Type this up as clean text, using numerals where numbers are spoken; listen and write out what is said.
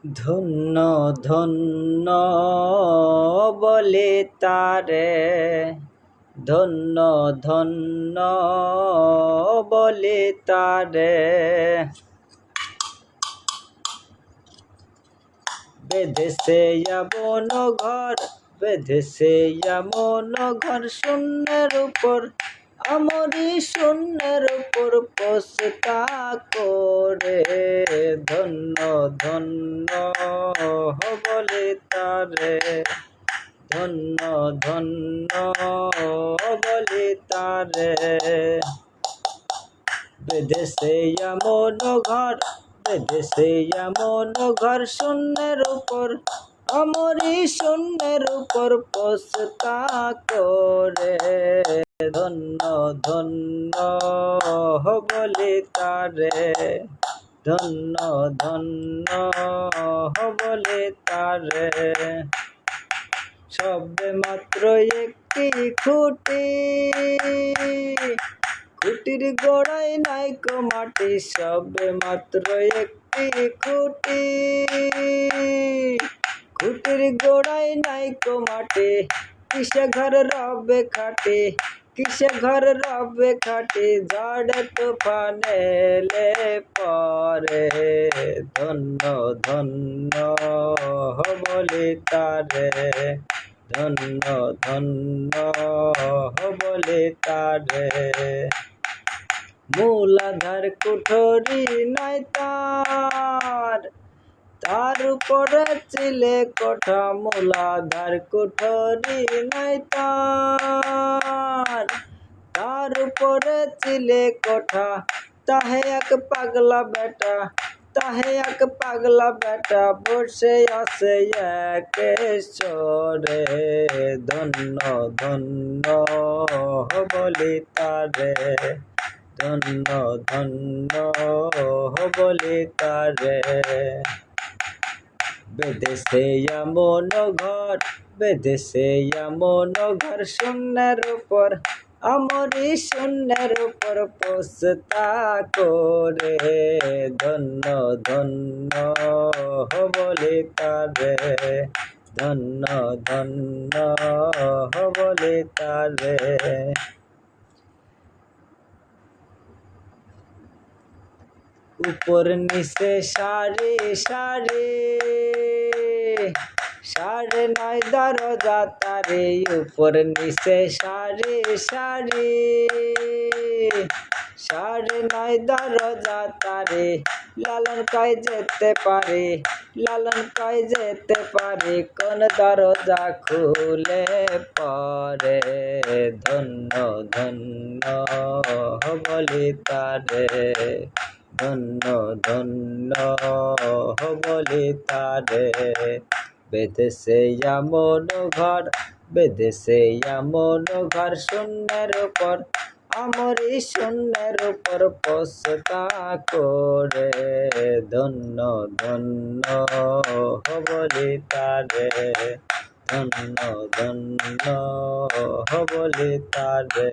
ধন্য ধন্য বলে তারে, ধন্য ধন্য বলে তারে। বেঁধেছে এমন ঘর, বেঁধেছে এমন ঘর শূন্যের উপর, আমরি শূন্যের উপর পোষতা করে। ধন্য ধন্য বলে তারে, ধন্য ধন্য বলে তারে। বেঁধেছে এমন ঘর, বেঁধেছে এমন ঘর শূন্যের উপর, আমরি শূন্যের উপর পোষতা করে। ধন্য ধন্য বলে তারে, ধন্য ধন্য বলে তারে। সবে মাত্র একটি খুঁটি, খুঁটির গোড়ায় নাইকো মাটি। সবে মাত্র একটি খুঁটি, খুঁটির গোড়ায় নাইকো মাটি। কিসে ঘর রবে খাটি, কিসে ঘর রবে খাটি, ঝড় তুফান এলে পরে। ধন্য ধন্য বলে তারে, ধন্য ধন্য বলে তারে। মূলাধার কুঠরি নাই তার, তার উপরে চিলে কোঠা। মূলাধার কুঠরি নাই তার, তার উপরে চিলে কোঠা। তাহে এক পাগলা বেটা, তাহে এক পাগলা বেটা বসে আছে এক সরে। ধন্য ধন্য বলে তারে, ধন্য ধন্য বলে তারে। বেঁধেছে এমন ঘর, বেঁধেছে এমন ঘর শূন্যের উপর, আমরি শূন্যের উপর পোষতা করে। ধন্য ধন্য বলে তারে, ধন্য ধন্য বলে তারে। উপর নিচে সারি সারি, সাড়ে নয় দরজা তারে। উপর নিচে সারি সারি, সাড়ে নয় দরজা তারে। লালন কয় যেতে পারে, লালন কয় যেতে পারে, কোন দরজা খুলে পরে। ধন্য ধন্য বলে তারে, ধন্য ধন্য বলে তারে। বেঁধেছে এমন ঘর, বেঁধেছে এমন ঘর শূন্যের উপর, আমরি শূন্যের উপর পোষতা করে। ধন্য ধন্য বলে তারে, ধন্য ধন্য বলে তারে।